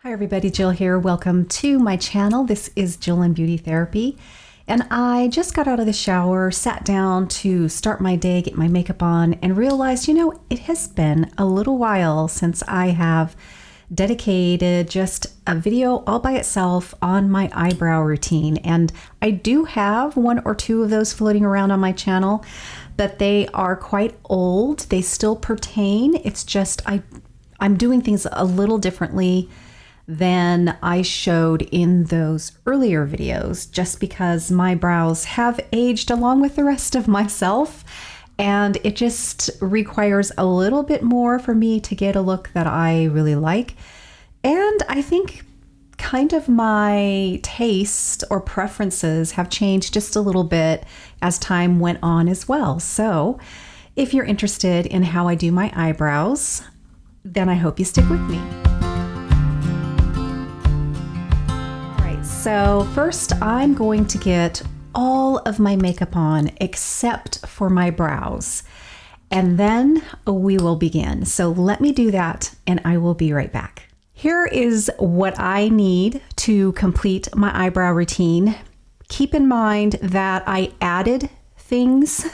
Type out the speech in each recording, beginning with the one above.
Hi everybody, Jill here. Welcome to my channel. This is Jill and Beauty Therapy. And I just got out of the shower, sat down to start my day, get my makeup on, and realized, it has been a little while since I have dedicated just a video all by itself on my eyebrow routine. And I do have one or two of those floating around on my channel, but they are quite old. They still pertain. It's just I'm doing things a little differently than I showed in those earlier videos, just because my brows have aged along with the rest of myself, and it just requires a little bit more for me to get a look that I really like. And I think kind of my taste or preferences have changed just a little bit as time went on as well. So if you're interested in how I do my eyebrows, then I hope you stick with me. So first I'm going to get all of my makeup on except for my brows, and then we will begin. So let me do that and I will be right back. Here is what I need to complete my eyebrow routine. Keep in mind that I added things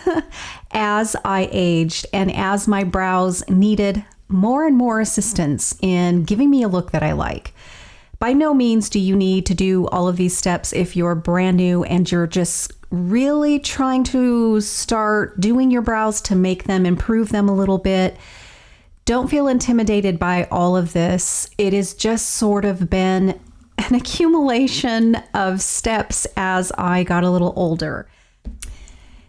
as I aged and as my brows needed more and more assistance in giving me a look that I like. By no means do you need to do all of these steps if you're brand new and you're just really trying to start doing your brows to make them, improve them a little bit. Don't feel intimidated by all of this. It has just sort of been an accumulation of steps as I got a little older.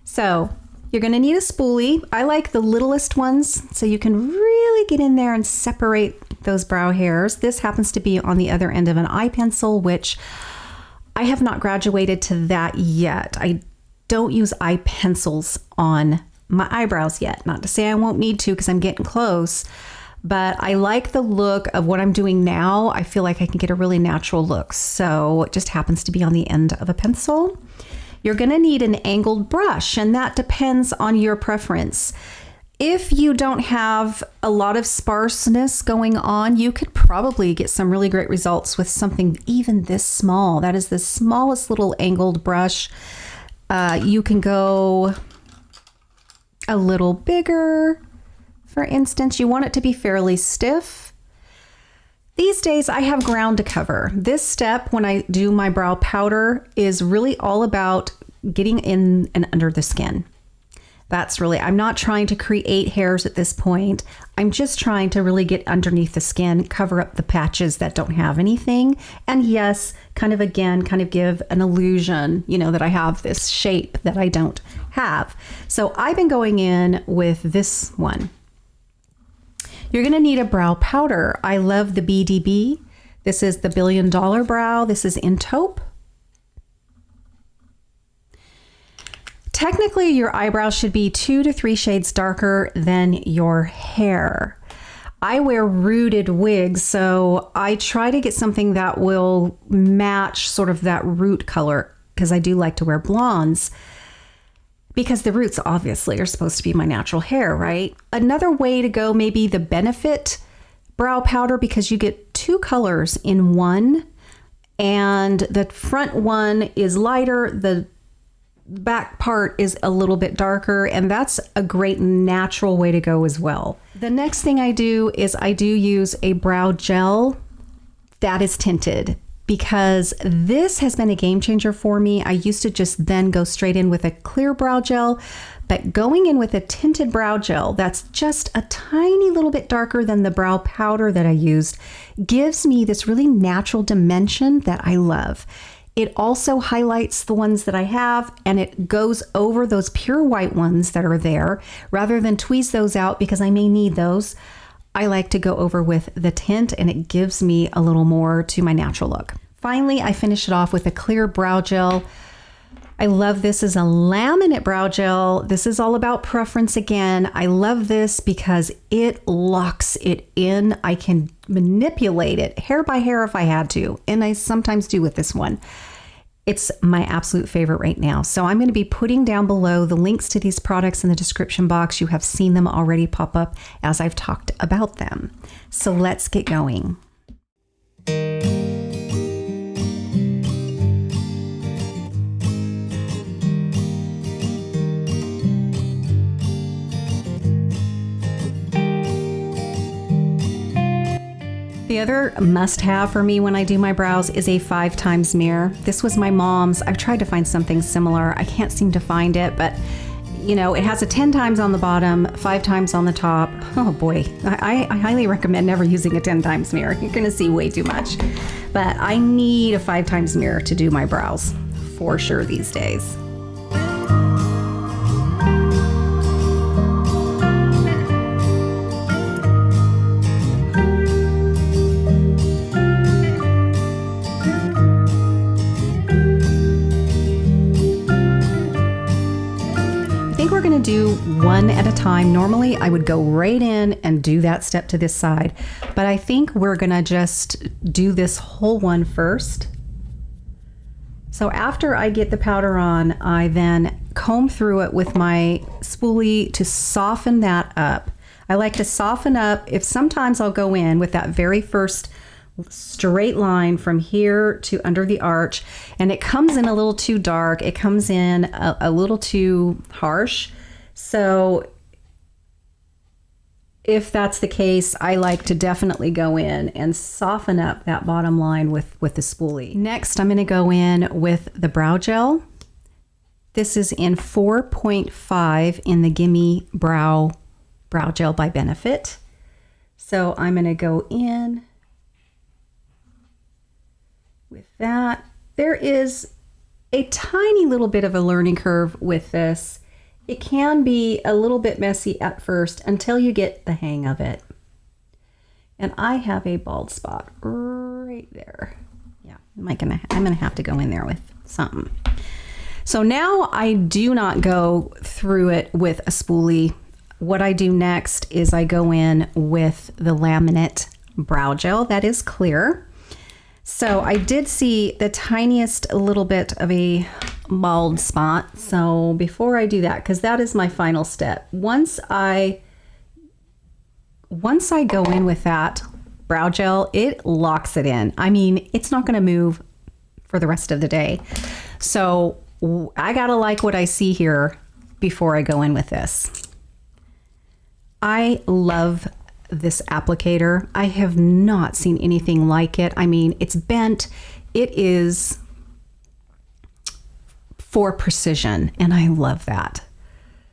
So you're going to need a spoolie. I like the littlest ones so you can really get in there and separate those brow hairs. This happens to be on the other end of an eye pencil, which I have not graduated to that yet. I don't use eye pencils on my eyebrows yet. Not to say I won't need to because I'm getting close, but I like the look of what I'm doing now. I feel like I can get a really natural look. So it just happens to be on the end of a pencil. You're going to need an angled brush, and that depends on your preference. If you don't have a lot of sparseness going on, you could probably get some really great results with something even this small. That is the smallest little angled brush. You can go a little bigger. For instance, you want it to be fairly stiff. These days I have ground to cover. This step when I do my brow powder is really all about getting in and under the skin. That's really, I'm not trying to create hairs at this point. I'm just trying to really get underneath the skin, cover up the patches that don't have anything. And yes, kind of give an illusion, that I have this shape that I don't have. So I've been going in with this one. You're going to need a brow powder. I love the BDB. This is the $1 Billion Brow. This is in taupe. Technically, your eyebrows should be 2 to 3 shades darker than your hair. I wear rooted wigs, so I try to get something that will match sort of that root color, because I do like to wear blondes, because the roots obviously are supposed to be my natural hair, right? Another way to go, maybe the Benefit brow powder, because you get 2 colors in one, and the front one is lighter, the back part is a little bit darker, and that's a great natural way to go as well. The next thing I do is I do use a brow gel that is tinted, because this has been a game changer for me. I used to just then go straight in with a clear brow gel, but going in with a tinted brow gel that's just a tiny little bit darker than the brow powder that I used gives me this really natural dimension that I love. It also highlights the ones that I have, and it goes over those pure white ones that are there rather than tweeze those out, because I may need those. I like to go over with the tint, and it gives me a little more to my natural look. Finally, I finish it off with a clear brow gel. I love this as a laminate brow gel. This is all about preference again. I love this because it locks it in. I can manipulate it hair by hair if I had to, and I sometimes do with this one. It's my absolute favorite right now. So I'm going to be putting down below the links to these products in the description box. You have seen them already pop up as I've talked about them. So let's get going. The other must-have for me when I do my brows is a 5x mirror. This was my mom's. I've tried to find something similar. I can't seem to find it, but you know, it has a 10 times on the bottom, 5 times on the top. Oh boy, I highly recommend never using a 10 times mirror. You're gonna see way too much. But I need a 5 times mirror to do my brows for sure these days. We're going to do one at a time. Normally I would go right in and do that step to this side, but I think we're going to just do this whole one first. So after I get the powder on, I then comb through it with my spoolie to soften that up. I like to soften up. If sometimes I'll go in with that very first straight line from here to under the arch, and it comes in a little too dark, it comes in a little too harsh. So if that's the case, I like to definitely go in and soften up that bottom line with the spoolie. Next, I'm going to go in with the brow gel. This is in 4.5 in the Gimme brow gel by Benefit. So I'm going to go in with that. There is a tiny little bit of a learning curve with this. It can be a little bit messy at first until you get the hang of it. And I have a bald spot right there. Yeah, I'm gonna have to go in there with something. So now I do not go through it with a spoolie. What I do next is I go in with the laminate brow gel that is clear. So I did see the tiniest little bit of a bald spot. So before I do that, because that is my final step, once I go in with that brow gel, it locks it in. I mean, it's not going to move for the rest of the day. So I gotta like what I see here before I go in with this. I love this applicator. I have not seen anything like it. I mean, it's bent. It is for precision, and I love that.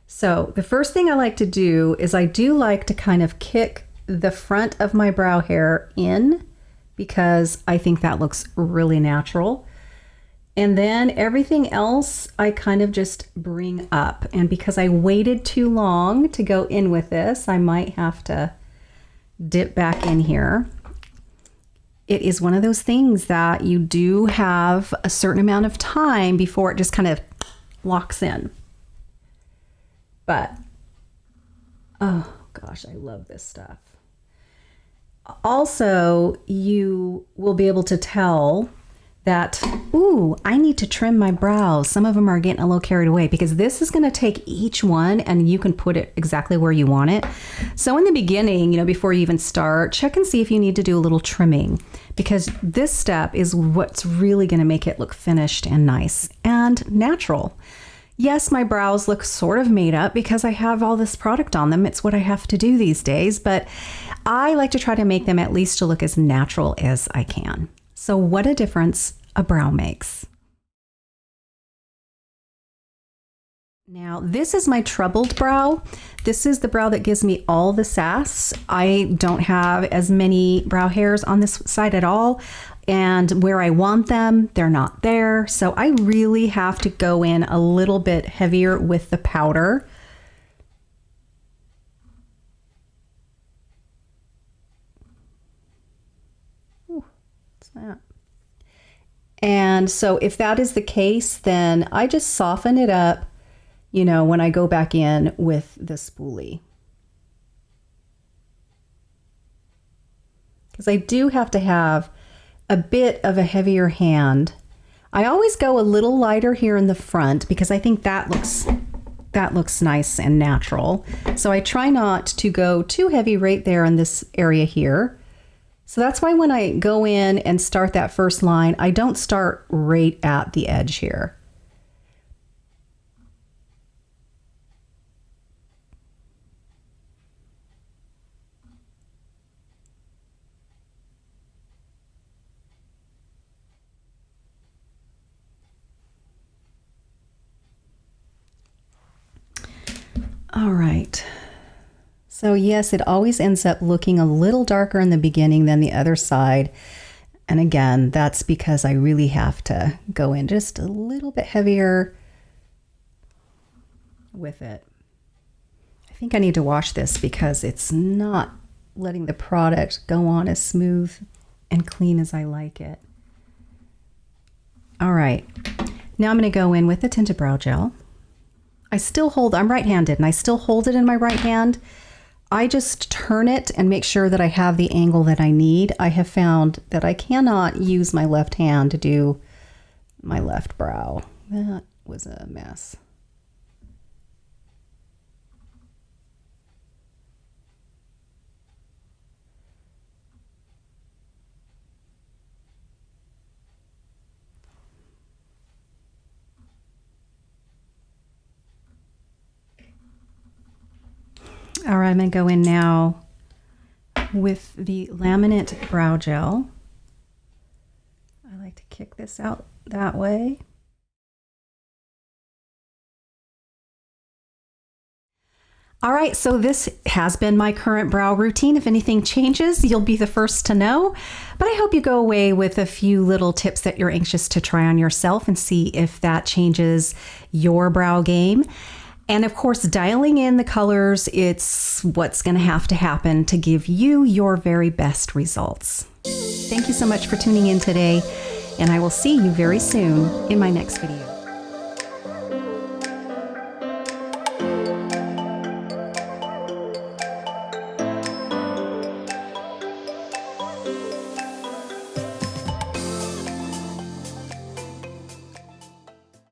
So the first thing I like to do is I do like to kind of kick the front of my brow hair in because I think that looks really natural. And then everything else I kind of just bring up. And because I waited too long to go in with this, I might have to dip back in here. It is one of those things that you do have a certain amount of time before it just kind of locks in. But, oh gosh, I love this stuff. Also, you will be able to tell that, ooh, I need to trim my brows. Some of them are getting a little carried away because this is going to take each one and you can put it exactly where you want it. So in the beginning, you know, before you even start, check and see if you need to do a little trimming because this step is what's really going to make it look finished and nice and natural. Yes, my brows look sort of made up because I have all this product on them. It's what I have to do these days, but I like to try to make them at least to look as natural as I can. So what a difference a brow makes. Now, this is my troubled brow. This is the brow that gives me all the sass. I don't have as many brow hairs on this side at all. And where I want them, they're not there. So I really have to go in a little bit heavier with the powder. That. And so if that is the case, then I just soften it up, you know, when I go back in with the spoolie. Because I do have to have a bit of a heavier hand. I always go a little lighter here in the front because I think that looks nice and natural. So I try not to go too heavy right there in this area here. So that's why when I go in and start that first line, I don't start right at the edge here. All right. So yes, it always ends up looking a little darker in the beginning than the other side. And again, that's because I really have to go in just a little bit heavier with it. I think I need to wash this because it's not letting the product go on as smooth and clean as I like it. All right, now I'm going to go in with the Tinted Brow Gel. I'm right-handed and I still hold it in my right hand. I just turn it and make sure that I have the angle that I need. I have found that I cannot use my left hand to do my left brow. That was a mess. All right, I'm going to go in now with the Laminate Brow Gel. I like to kick this out that way. All right, so this has been my current brow routine. If anything changes, you'll be the first to know. But I hope you go away with a few little tips that you're anxious to try on yourself and see if that changes your brow game. And of course, dialing in the colors, it's what's going to have to happen to give you your very best results. Thank you so much for tuning in today, and I will see you very soon in my next video.